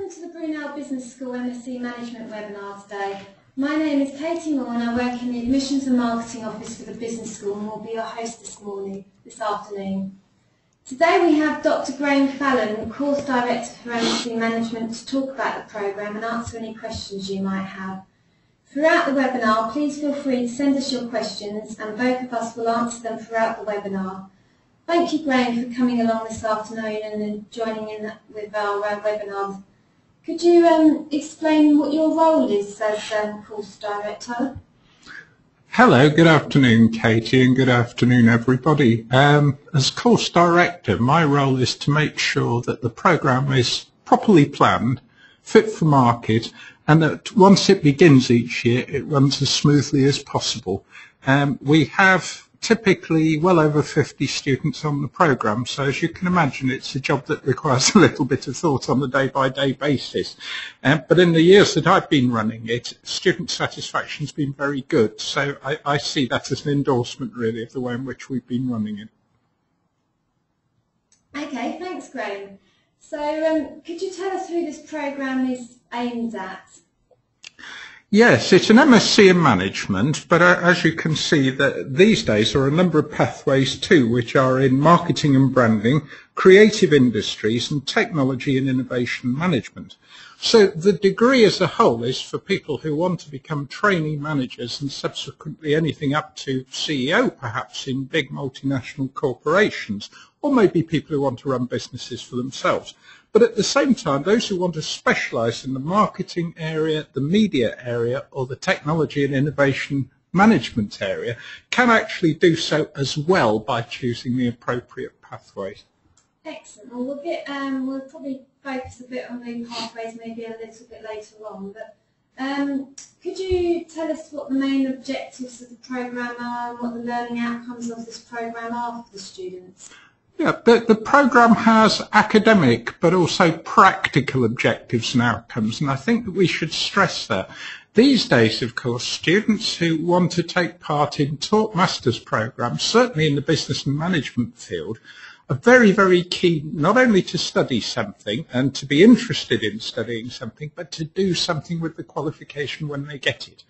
Welcome to the Brunel Business School MSc Management Webinar today. My name is Katie Moore and I work in the Admissions and Marketing Office for the Business School and will be your host this afternoon. Today we have Dr. Grahame Fallon, Course Director for MSc Management, to talk about the programme and answer any questions you might have. Throughout the webinar, please feel free to send us your questions and both of us will answer them throughout the webinar. Thank you, Grahame, for coming along this afternoon and joining in with our webinar. Could you explain what your role is as Course Director? Hello, good afternoon, Katie, and good afternoon, everybody. As Course Director, my role is to make sure that the programme is properly planned, fit for market, and that once it begins each year, it runs as smoothly as possible. We have typically well over 50 students on the programme, so as you can imagine, it's a job that requires a little bit of thought on a day-by-day basis. But in the years that I've been running it, student satisfaction has been very good, so I see that as an endorsement really of the way in which we've been running it. Okay, thanks, Grahame. So could you tell us who this programme is aimed at? Yes, it's an MSc in Management, but as you can see, that these days there are a number of pathways too, which are in marketing and branding, creative industries, and technology and innovation management. So the degree as a whole is for people who want to become trainee managers and subsequently anything up to CEO perhaps in big multinational corporations, or maybe people who want to run businesses for themselves. But at the same time, those who want to specialise in the marketing area, the media area, or the technology and innovation management area can actually do so as well by choosing the appropriate pathways. Excellent. Well, we'll probably focus a bit on the pathways maybe a little bit later on, but could you tell us what the main objectives of the programme are and what the learning outcomes of this programme are for the students? Yeah, the programme has academic but also practical objectives and outcomes, and I think that we should stress that. These days, of course, students who want to take part in taught masters programmes, certainly in the business and management field, are very, very keen not only to study something and to be interested in studying something, but to do something with the qualification when they get it.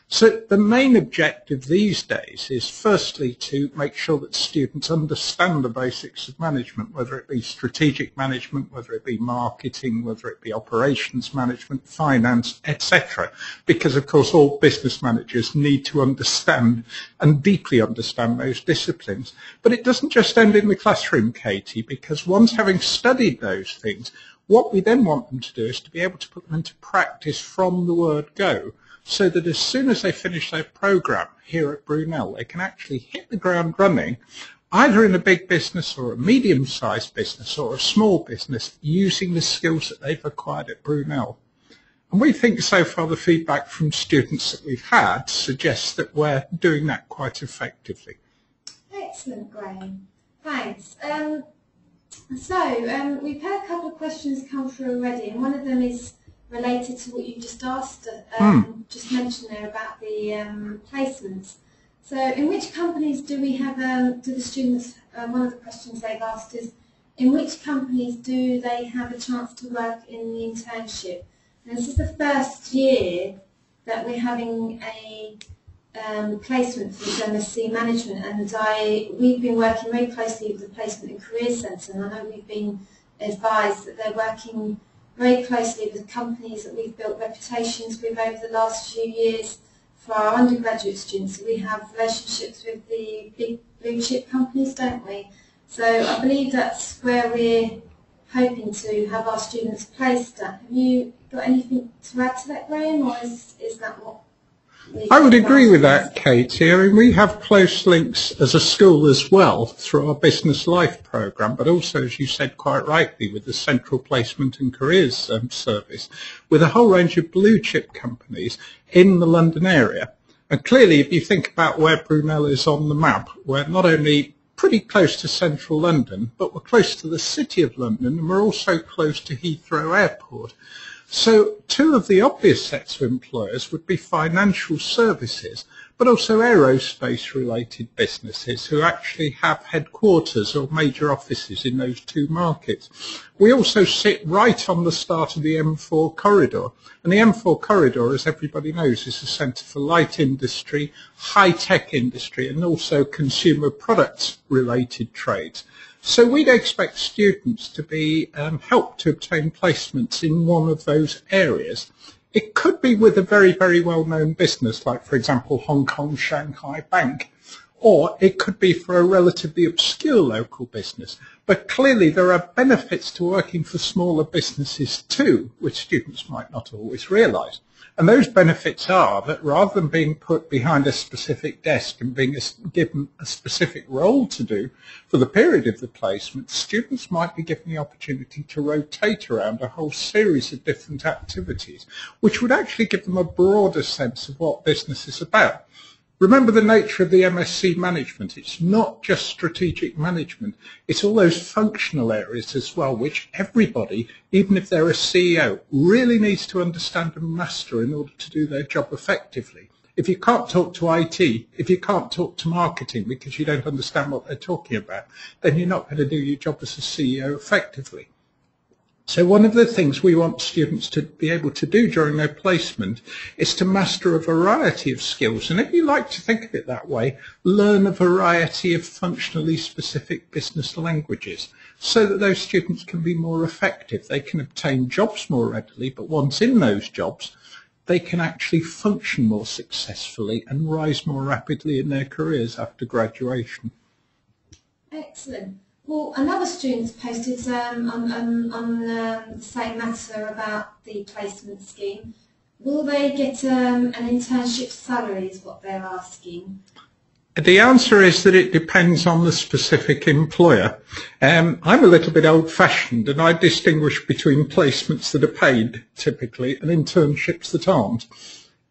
So the main objective these days is firstly to make sure that students understand the basics of management, whether it be strategic management, whether it be marketing, whether it be operations management, finance, etc. Because of course all business managers need to understand and deeply understand those disciplines. But it doesn't just end in the classroom, Katie, because once having studied those things, what we then want them to do is to be able to put them into practice from the word go, so that as soon as they finish their programme here at Brunel, they can actually hit the ground running, either in a big business or a medium-sized business or a small business, using the skills that they've acquired at Brunel. And we think so far the feedback from students that we've had suggests that we're doing that quite effectively. Excellent, Grahame. Thanks. So we've had a couple of questions come through already, and one of them is related to what you just asked, just mentioned there about the placements. So in which companies do we have, do the students, one of the questions they've asked is, in which companies do they have a chance to work in the internship? And this is the first year that we're having a placement for this MSc Management, and we've been working very closely with the Placement and Careers Centre, and I know we've been advised that they're working very closely with companies that we've built reputations with over the last few years for our undergraduate students. We have relationships with the big blue chip companies, don't we? So I believe that's where we're hoping to have our students placed at. Have you got anything to add to that, Grahame, or is that what? I would agree with that, Katie. I mean, we have close links as a school as well through our Business Life programme, but also, as you said quite rightly, with the Central Placement and Careers Service, with a whole range of blue chip companies in the London area. And clearly, if you think about where Brunel is on the map, we're not only pretty close to central London, but we're close to the City of London, and we're also close to Heathrow Airport. So two of the obvious sets of employers would be financial services, but also aerospace related businesses who actually have headquarters or major offices in those two markets. We also sit right on the start of the M4 corridor, and the M4 corridor, as everybody knows, is a centre for light industry, high-tech industry, and also consumer products related trades. So we'd expect students to be helped to obtain placements in one of those areas. It could be with a very, very well-known business, like, for example, Hong Kong Shanghai Bank, or it could be for a relatively obscure local business. But clearly there are benefits to working for smaller businesses too, which students might not always realise. And those benefits are that rather than being put behind a specific desk and being given a specific role to do for the period of the placement, students might be given the opportunity to rotate around a whole series of different activities, which would actually give them a broader sense of what business is about. Remember the nature of the MSc Management. It's not just strategic management. It's all those functional areas as well, which everybody, even if they're a CEO, really needs to understand and master in order to do their job effectively. If you can't talk to IT, if you can't talk to marketing because you don't understand what they're talking about, then you're not going to do your job as a CEO effectively. So one of the things we want students to be able to do during their placement is to master a variety of skills. And if you like to think of it that way, learn a variety of functionally specific business languages so that those students can be more effective. They can obtain jobs more readily, but once in those jobs, they can actually function more successfully and rise more rapidly in their careers after graduation. Excellent. Well, another student's posted on the same matter about the placement scheme. Will they get an internship salary is what they're asking. The answer is that it depends on the specific employer. I'm a little bit old-fashioned and I distinguish between placements that are paid, typically, and internships that aren't.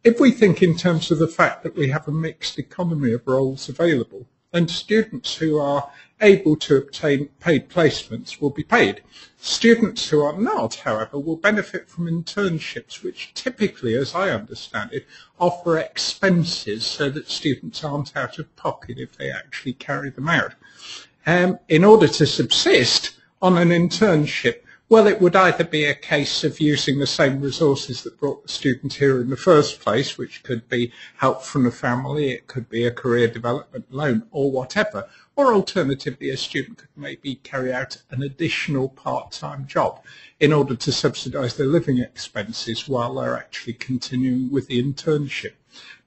If we think in terms of the fact that we have a mixed economy of roles available, then students who are able to obtain paid placements will be paid. Students who are not, however, will benefit from internships, which typically, as I understand it, offer expenses so that students aren't out of pocket if they actually carry them out. In order to subsist on an internship, well, it would either be a case of using the same resources that brought the student here in the first place, which could be help from the family, it could be a career development loan or whatever, or alternatively a student could maybe carry out an additional part-time job in order to subsidise their living expenses while they're actually continuing with the internship.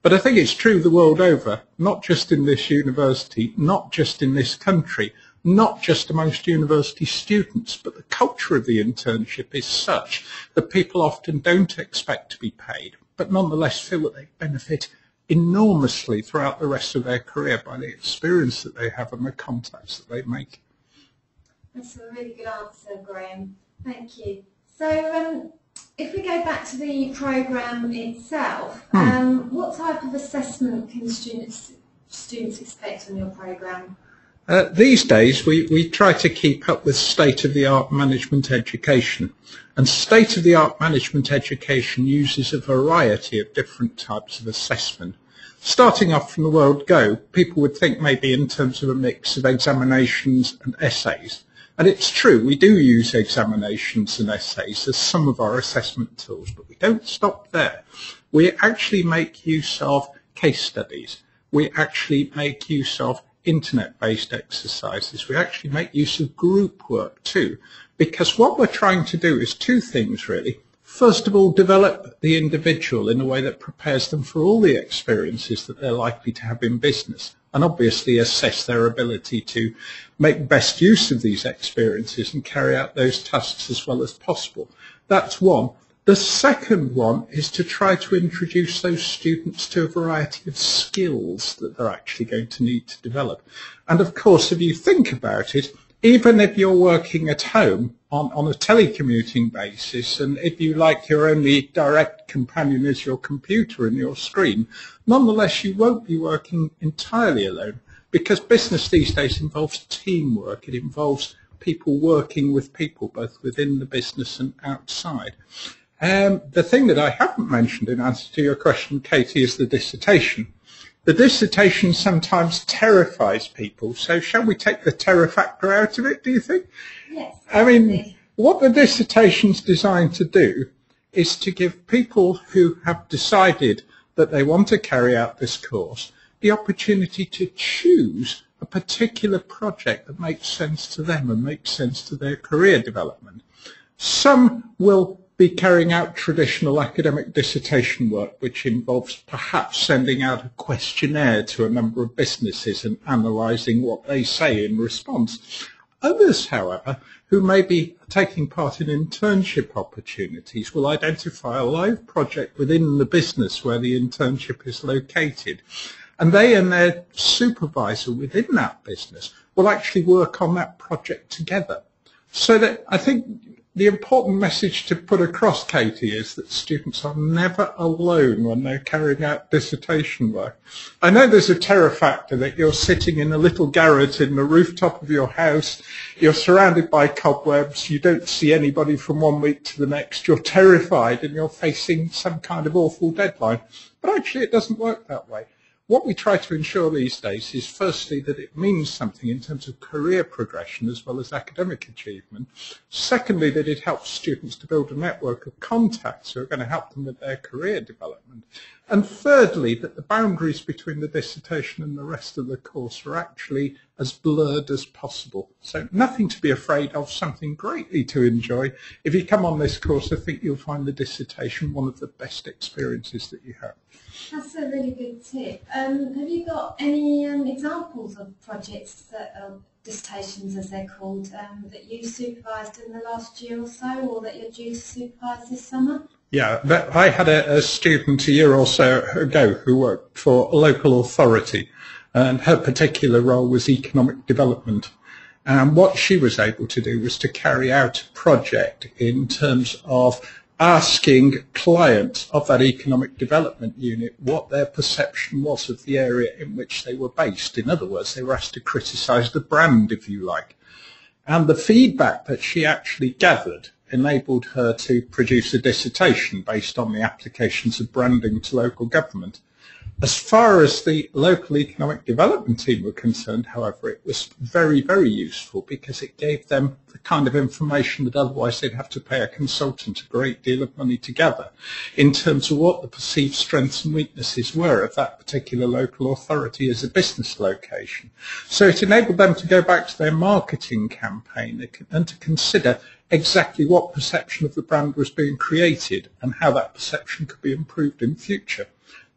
But I think it's true the world over, not just in this university, not just in this country, not just amongst university students, but the culture of the internship is such that people often don't expect to be paid, but nonetheless feel that they benefit enormously throughout the rest of their career by the experience that they have and the contacts that they make. That's a really good answer, Grahame. Thank you. So if we go back to the programme itself, what type of assessment can students expect on your programme? These days we try to keep up with state-of-the-art management education, and state-of-the-art management education uses a variety of different types of assessment. Starting off from the word go, people would think maybe in terms of a mix of examinations and essays. And it's true, we do use examinations and essays as some of our assessment tools, but we don't stop there. We actually make use of case studies. We actually make use of internet-based exercises. We actually make use of group work too, because what we're trying to do is two things really. First of all, develop the individual in a way that prepares them for all the experiences that they're likely to have in business, and obviously assess their ability to make best use of these experiences and carry out those tasks as well as possible. That's one. The second one is to try to introduce those students to a variety of skills that they're actually going to need to develop. And of course, if you think about it, even if you're working at home on a telecommuting basis, and if you like your only direct companion is your computer and your screen, nonetheless you won't be working entirely alone, because business these days involves teamwork. It involves people working with people, both within the business and outside. The thing that I haven't mentioned in answer to your question, Katie, is the dissertation. The dissertation sometimes terrifies people, so shall we take the terror factor out of it, do you think? Yes. I mean, what the dissertation's designed to do is to give people who have decided that they want to carry out this course the opportunity to choose a particular project that makes sense to them and makes sense to their career development. Some will be carrying out traditional academic dissertation work, which involves perhaps sending out a questionnaire to a number of businesses and analysing what they say in response. Others, however, who may be taking part in internship opportunities will identify a live project within the business where the internship is located, and they and their supervisor within that business will actually work on that project together. So that I think the important message to put across, Katie, is that students are never alone when they're carrying out dissertation work. I know there's a terror factor that you're sitting in a little garret in the rooftop of your house, you're surrounded by cobwebs, you don't see anybody from one week to the next, you're terrified and you're facing some kind of awful deadline. But actually it doesn't work that way. What we try to ensure these days is firstly that it means something in terms of career progression as well as academic achievement. Secondly, that it helps students to build a network of contacts who are going to help them with their career development. And thirdly, that the boundaries between the dissertation and the rest of the course are actually as blurred as possible. So nothing to be afraid of, something greatly to enjoy. If you come on this course, I think you'll find the dissertation one of the best experiences that you have. That's a really good tip. Have you got any examples of projects that are dissertations, as they're called, that you supervised in the last year or so, or that you're due to supervise this summer? Yeah, I had a student a year or so ago who worked for a local authority, and her particular role was economic development. And what she was able to do was to carry out a project in terms of asking clients of that economic development unit what their perception was of the area in which they were based. In other words, they were asked to criticise the brand, if you like. And the feedback that she actually gathered enabled her to produce a dissertation based on the applications of branding to local government. As far as the local economic development team were concerned, however, it was very, very useful because it gave them the kind of information that otherwise they'd have to pay a consultant a great deal of money to gather in terms of what the perceived strengths and weaknesses were of that particular local authority as a business location. So it enabled them to go back to their marketing campaign and to consider exactly what perception of the brand was being created and how that perception could be improved in future.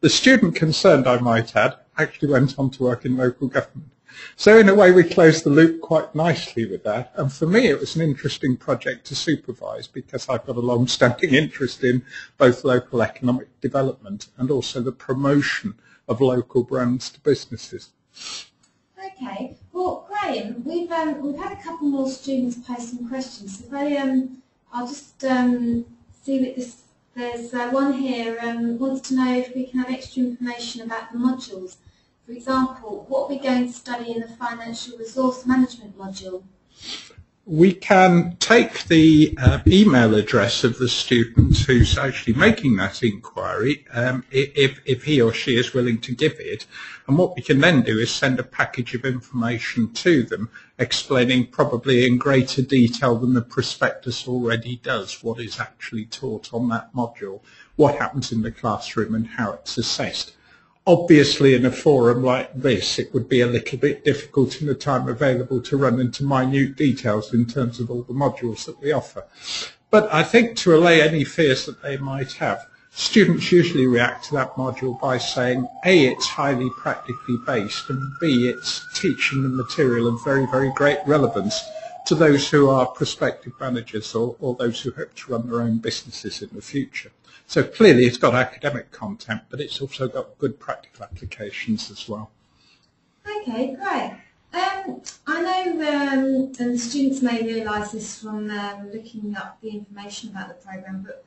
The student concerned, I might add, actually went on to work in local government. So in a way we closed the loop quite nicely with that, and for me it was an interesting project to supervise because I've got a long-standing interest in both local economic development and also the promotion of local brands to businesses. Okay, well Grahame, we've had a couple more students post some questions. So I'll just see what this. There's one here wants to know if we can have extra information about the modules. For example, what are we going to study in the financial resource management module? We can take the email address of the student who's actually making that inquiry, if he or she is willing to give it, and what we can then do is send a package of information to them explaining probably in greater detail than the prospectus already does what is actually taught on that module, what happens in the classroom and how it's assessed. Obviously, in a forum like this, it would be a little bit difficult in the time available to run into minute details in terms of all the modules that we offer. But I think to allay any fears that they might have, students usually react to that module by saying, A, it's highly practically based, and B, it's teaching the material of very, very great relevance to those who are prospective managers or those who hope to run their own businesses in the future. So clearly it's got academic content, but it's also got good practical applications as well. Okay, great. I know and students may realise this from looking up the information about the programme, but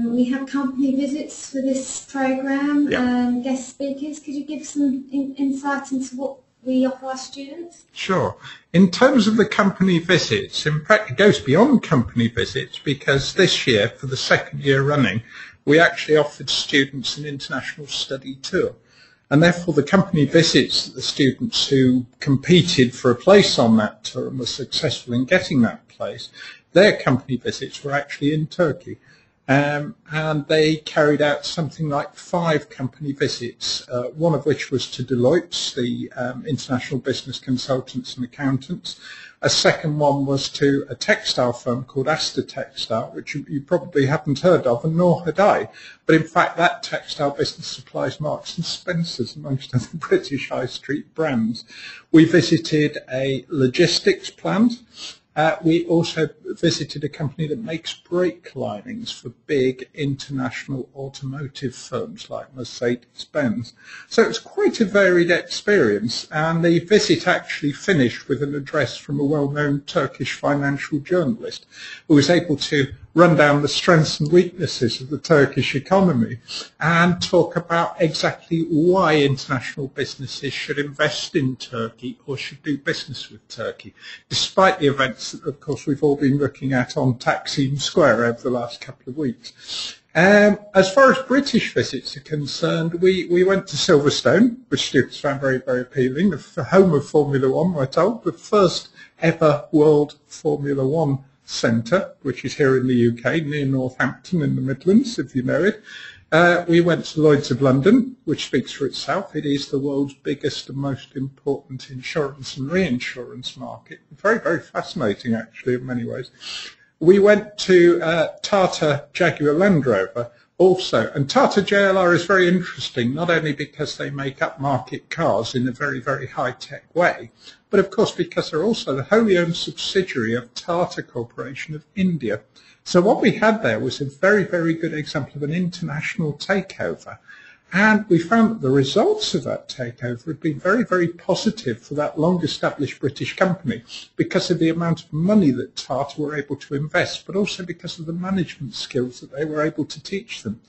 we have company visits for this programme and guest speakers. Could you give some insight into what we offer our students? Sure. In terms of the company visits, in fact it goes beyond company visits because this year, for the second year running, we actually offered students an international study tour. And therefore the company visits that the students who competed for a place on that tour and were successful in getting that place, their company visits were actually in Turkey. And they carried out something like 5 company visits, one of which was to Deloitte, the international business consultants and accountants. A second one was to a textile firm called Astor Textile, which you probably haven't heard of, and nor had I. But in fact, that textile business supplies Marks and Spencer's, amongst other British high street brands. We visited a logistics plant. We also visited a company that makes brake linings for big international automotive firms like Mercedes-Benz. So it was quite a varied experience, and the visit actually finished with an address from a well-known Turkish financial journalist who was able to run down the strengths and weaknesses of the Turkish economy and talk about exactly why international businesses should invest in Turkey or should do business with Turkey, despite the events that, of course, we've all been looking at on Taksim Square over the last couple of weeks. As far as British visits are concerned, we went to Silverstone, which students found very, very appealing, the home of Formula One, we're told, the first ever World Formula One Centre, which is here in the UK, near Northampton in the Midlands, if you know it. We went to Lloyd's of London, which speaks for itself. It is the world's biggest and most important insurance and reinsurance market. Very, very fascinating, actually, in many ways. We went to Tata Jaguar Land Rover also, and Tata JLR is very interesting, not only because they make upmarket cars in a very, very high-tech way, but of course because they're also the wholly owned subsidiary of Tata Corporation of India. So what we had there was a very, very good example of an international takeover. And we found that the results of that takeover had been very, very positive for that long-established British company because of the amount of money that Tata were able to invest, but also because of the management skills that they were able to teach them.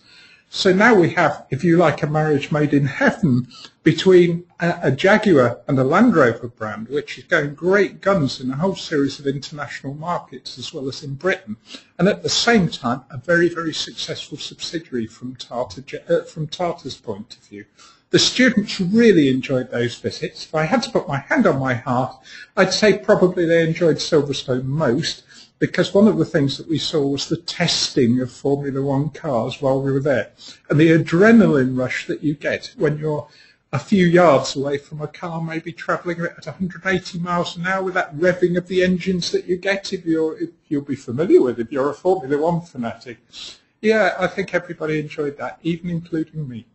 So now we have, if you like, a marriage made in heaven between a Jaguar and a Land Rover brand, which is going great guns in a whole series of international markets as well as in Britain, and at the same time a very, very successful subsidiary from Tata's point of view. The students really enjoyed those visits. If I had to put my hand on my heart, I'd say probably they enjoyed Silverstone most, because one of the things that we saw was the testing of Formula One cars while we were there, and the adrenaline rush that you get when you're a few yards away from a car maybe travelling at 180 miles an hour with that revving of the engines that you get if you'll be familiar with if you're a Formula One fanatic. Yeah, I think everybody enjoyed that, even including me.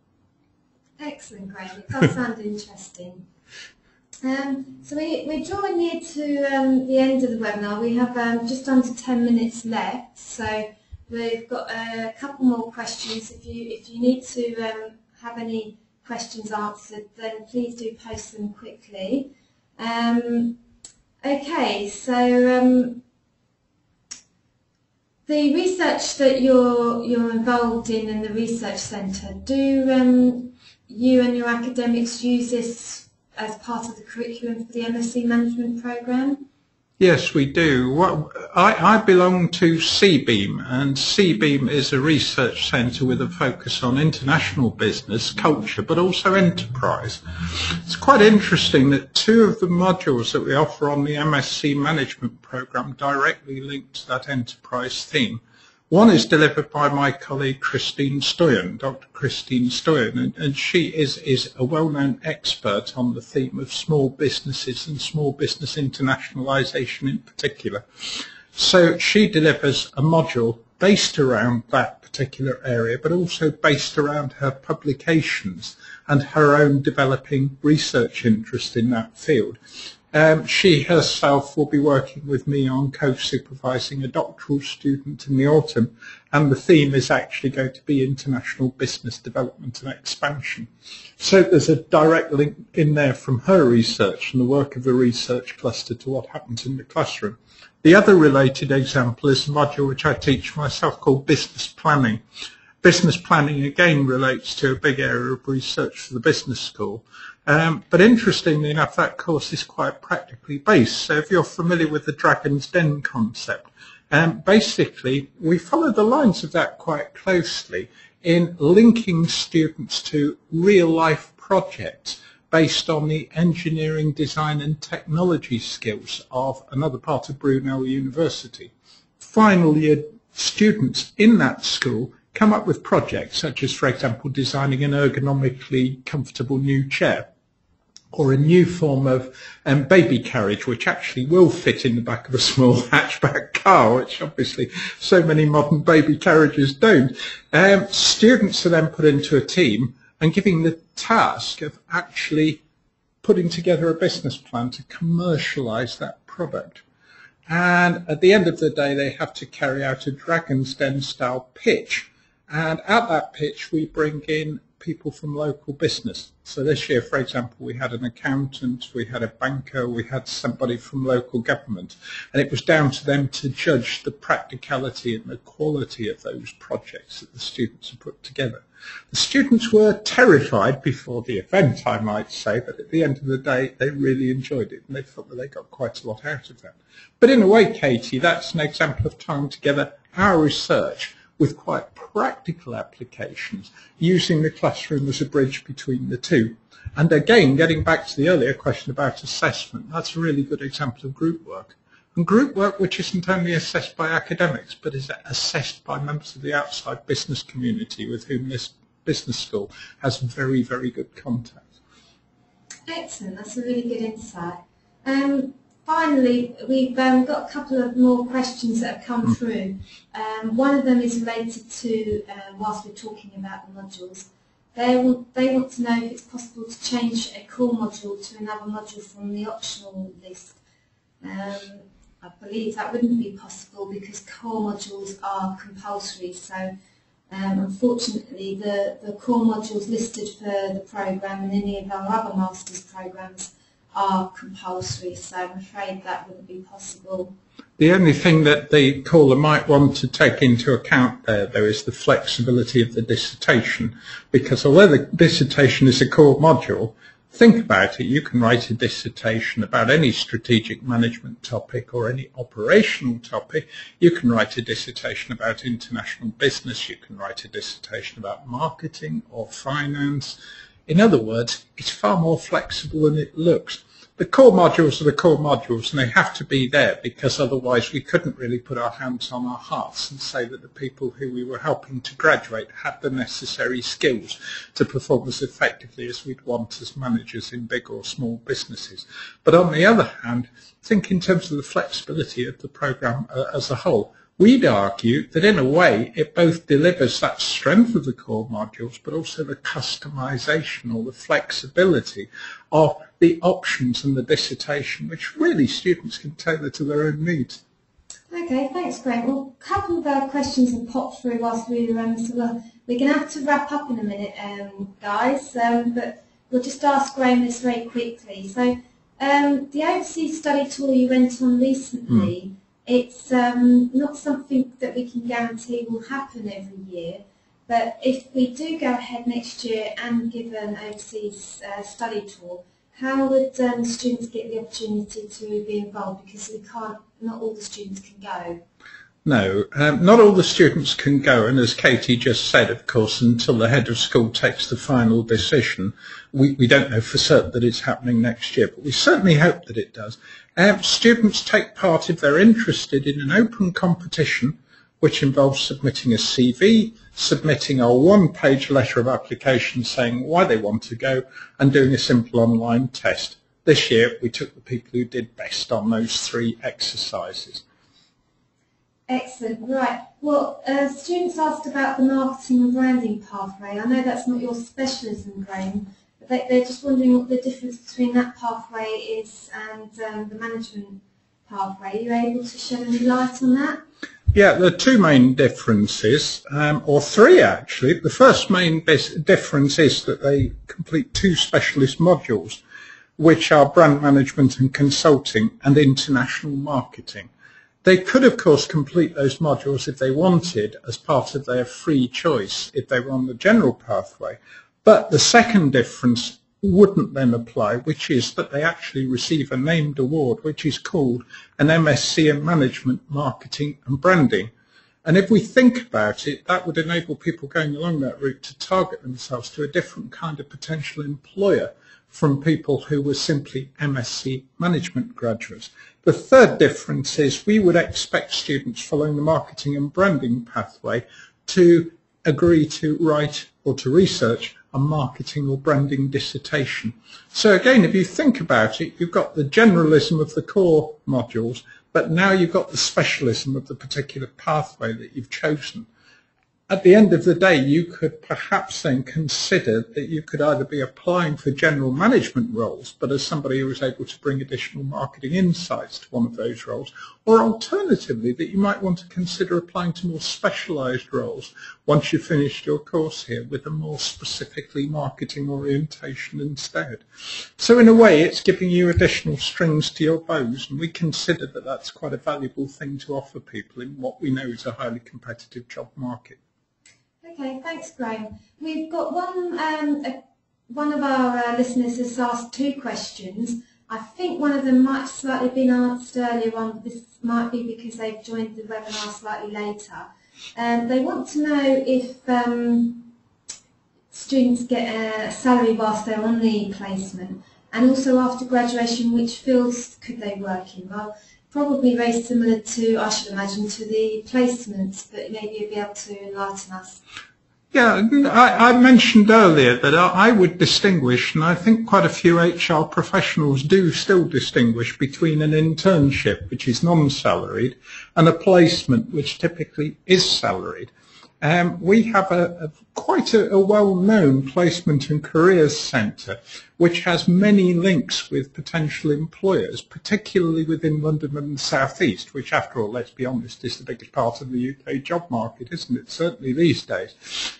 Excellent, Grahame. It does sound interesting. So we're drawing near to the end of the webinar. We have just under 10 minutes left, so we've got a couple more questions. If you need to have any questions answered, then please do post them quickly. Okay, so the research that you're involved in the research centre, do you and your academics use this as part of the curriculum for the MSc Management programme? Yes, we do. I belong to CBeam, and CBeam is a research centre with a focus on international business, culture, but also enterprise. It's quite interesting that 2 of the modules that we offer on the MSc Management programme directly link to that enterprise theme. One is delivered by my colleague Christine Stoyan, Dr. Christine Stoyan, and she is a well-known expert on the theme of small businesses and small business internationalisation in particular. So she delivers a module based around that particular area, but also based around her publications and her own developing research interest in that field. She herself will be working with me on co-supervising a doctoral student in the autumn, and the theme is actually going to be international business development and expansion. So there's a direct link in there from her research and the work of the research cluster to what happens in the classroom. The other related example is a module which I teach myself called business planning. Business planning again relates to a big area of research for the business school. But interestingly enough, that course is quite practically based. So if you're familiar with the Dragon's Den concept, basically we follow the lines of that quite closely in linking students to real-life projects based on the engineering, design and technology skills of another part of Brunel University. Final year students in that school come up with projects such as, for example, designing an ergonomically comfortable new chair, or a new form of baby carriage which actually will fit in the back of a small hatchback car, which obviously so many modern baby carriages don't. Students are then put into a team and given the task of actually putting together a business plan to commercialise that product. And at the end of the day, they have to carry out a Dragon's Den style pitch. And at that pitch, we bring in people from local business. So this year, for example, we had an accountant, we had a banker, we had somebody from local government, and it was down to them to judge the practicality and the quality of those projects that the students had put together. The students were terrified before the event, I might say, but at the end of the day, they really enjoyed it, and they thought that they got quite a lot out of that. But in a way, Katie, that's an example of tying together our research with quite practical applications, using the classroom as a bridge between the two. And again, getting back to the earlier question about assessment, that's a really good example of group work. And group work which isn't only assessed by academics, but is assessed by members of the outside business community with whom this business school has very, very good contact. Excellent, that's a really good insight. Finally, we've got a couple of more questions that have come through. One of them is related to, whilst we're talking about the modules, they want to know if it's possible to change a core module to another module from the optional list. I believe that wouldn't be possible because core modules are compulsory, so unfortunately the core modules listed for the programme and any of our other master's programmes are compulsory, so I'm afraid that wouldn't be possible. The only thing that the caller might want to take into account there is the flexibility of the dissertation, because although the dissertation is a core module, think about it, you can write a dissertation about any strategic management topic or any operational topic. You can write a dissertation about international business, you can write a dissertation about marketing or finance. In other words, it's far more flexible than it looks. The core modules are the core modules, and they have to be there because otherwise we couldn't really put our hands on our hearts and say that the people who we were helping to graduate had the necessary skills to perform as effectively as we'd want as managers in big or small businesses. But on the other hand, think in terms of the flexibility of the programme as a whole. We'd argue that in a way it both delivers that strength of the core modules but also the customisation or the flexibility of the options and the dissertation, which really students can tailor to their own needs. Okay, thanks Grahame. Well, a couple of our questions have popped through whilst we were so we're going to have to wrap up in a minute, guys, but we'll just ask Grahame this very quickly. So the overseas study tour you went on recently, it's not something that we can guarantee will happen every year, but if we do go ahead next year and give an overseas study tour, how would students get the opportunity to be involved? Because not all the students can go. No, not all the students can go, and as Katie just said, of course, until the head of school takes the final decision, we don't know for certain that it's happening next year, but we certainly hope that it does. Students take part if they're interested in an open competition, which involves submitting a CV, submitting a one-page letter of application saying why they want to go, and doing a simple online test. This year, we took the people who did best on those 3 exercises. Excellent, right. Well, students asked about the marketing and branding pathway. I know that's not your specialism, Grahame, but they're just wondering what the difference between that pathway is and the management pathway. Are you able to shed any light on that? Yeah, there are 2 main differences, or 3 actually. The first main difference is that they complete 2 specialist modules, which are brand management and consulting and international marketing. They could, of course, complete those modules if they wanted as part of their free choice if they were on the general pathway. But the second difference wouldn't then apply, which is that they actually receive a named award, which is called an MSc in Management, Marketing and Branding. And if we think about it, that would enable people going along that route to target themselves to a different kind of potential employer from people who were simply MSc Management graduates. The third difference is we would expect students following the marketing and branding pathway to agree to write or to research a marketing or branding dissertation. So again, if you think about it, you've got the generalism of the core modules, but now you've got the specialism of the particular pathway that you've chosen. At the end of the day, you could perhaps then consider that you could either be applying for general management roles, but as somebody who was able to bring additional marketing insights to one of those roles, or alternatively, that you might want to consider applying to more specialised roles once you've finished your course here with a more specifically marketing orientation instead. So in a way, it's giving you additional strings to your bows, and we consider that that's quite a valuable thing to offer people in what we know is a highly competitive job market. Okay, thanks, Grahame. We've got one of our listeners has asked 2 questions. I think one of them might have slightly been answered earlier on. This might be because they've joined the webinar slightly later. They want to know if students get a salary whilst they're on the placement, and also after graduation, which fields could they work in? Well, probably very similar to, I should imagine, to the placements, but maybe you'll be able to enlighten us. Yeah, I mentioned earlier that I would distinguish, and I think quite a few HR professionals do still distinguish between an internship, which is non-salaried, and a placement, which typically is salaried. We have quite a well-known placement and careers centre which has many links with potential employers, particularly within London and the South East, which after all, let's be honest, is the biggest part of the UK job market, isn't it? Certainly these days.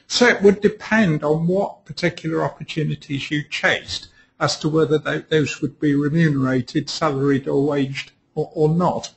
So it would depend on what particular opportunities you chased as to whether those would be remunerated, salaried or waged or not.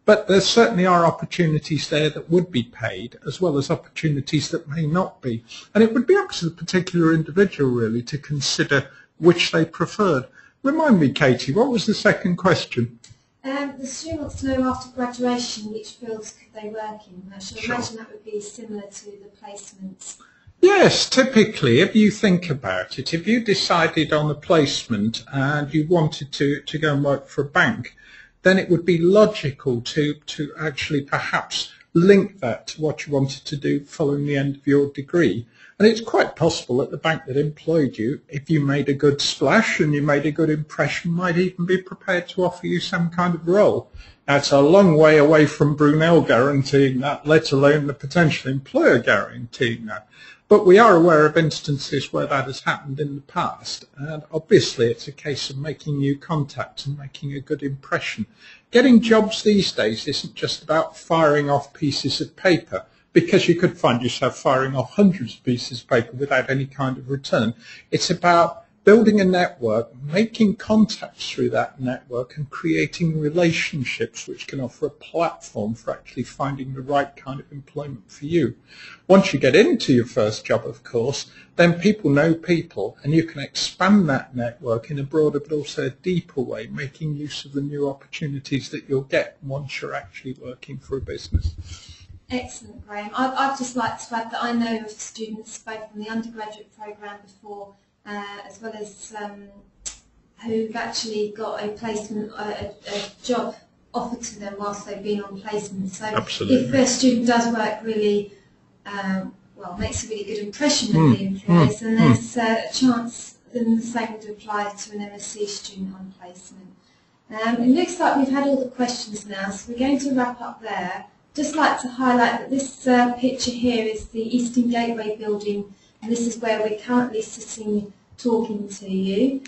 But there certainly are opportunities there that would be paid, as well as opportunities that may not be. And it would be up to the particular individual, really, to consider which they preferred. Remind me, Katie, what was the second question? The student wants to know after graduation, which fields could they work in? I should imagine that would be similar to the placements. Yes, typically, if you think about it, if you decided on a placement and you wanted to go and work for a bank, then it would be logical to actually perhaps link that to what you wanted to do following the end of your degree. And it's quite possible that the bank that employed you, if you made a good splash and you made a good impression, might even be prepared to offer you some kind of role. Now, it's a long way away from Brunel guaranteeing that, let alone the potential employer guaranteeing that. But we are aware of instances where that has happened in the past, and obviously it's a case of making new contacts and making a good impression. Getting jobs these days isn't just about firing off pieces of paper, because you could find yourself firing off hundreds of pieces of paper without any kind of return. It's about building a network, making contacts through that network and creating relationships which can offer a platform for actually finding the right kind of employment for you. Once you get into your first job, of course, then people know people and you can expand that network in a broader but also a deeper way, making use of the new opportunities that you'll get once you're actually working for a business. Excellent, Grahame. I'd just like to add that I know of students both from the undergraduate programme before as well as who've actually got a placement, a job offered to them whilst they've been on placement. So absolutely, if a student does work really, well, makes a really good impression of the employers, then there's a chance that the same would apply to an MSc student on placement. It looks like we've had all the questions now, so we're going to wrap up there. Just like to highlight that this picture here is the Eastern Gateway building, and this is where we're currently sitting talking to you.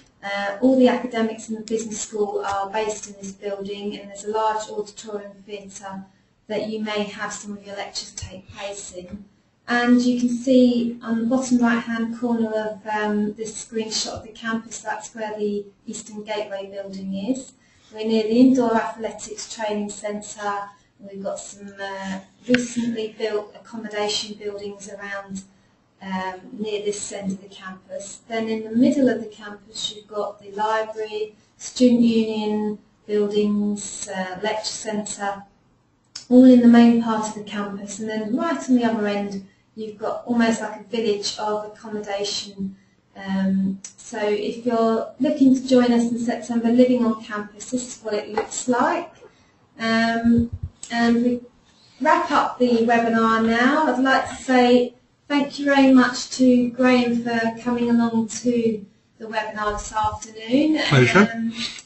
All the academics in the business school are based in this building, and there's a large auditorium theatre that you may have some of your lectures take place in. And you can see on the bottom right hand corner of this screenshot of the campus, that's where the Eastern Gateway building is. We're near the Indoor Athletics Training Centre. We've got some recently built accommodation buildings around near this end of the campus. Then in the middle of the campus you've got the library, student union buildings, lecture centre, all in the main part of the campus, and then right on the other end you've got almost like a village of accommodation. So if you're looking to join us in September living on campus, this is what it looks like. And we wrap up the webinar now. I'd like to say thank you very much to Grahame for coming along to the webinar this afternoon. Pleasure.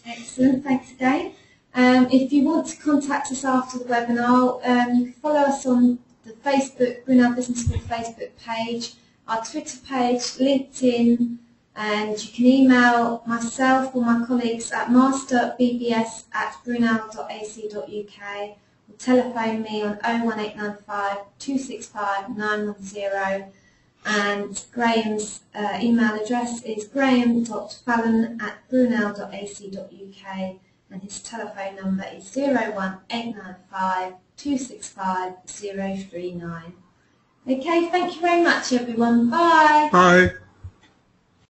Excellent, thanks again. If you want to contact us after the webinar, you can follow us on the Facebook, Brunel Business School Facebook page, our Twitter page, LinkedIn, and you can email myself or my colleagues at masterbbs@brunel.ac.uk or telephone me on 01895 265 910, and Grahame's email address is grahame.fallon@brunel.ac.uk, and his telephone number is 01895 265 039. Okay, thank you very much everyone. Bye. Bye.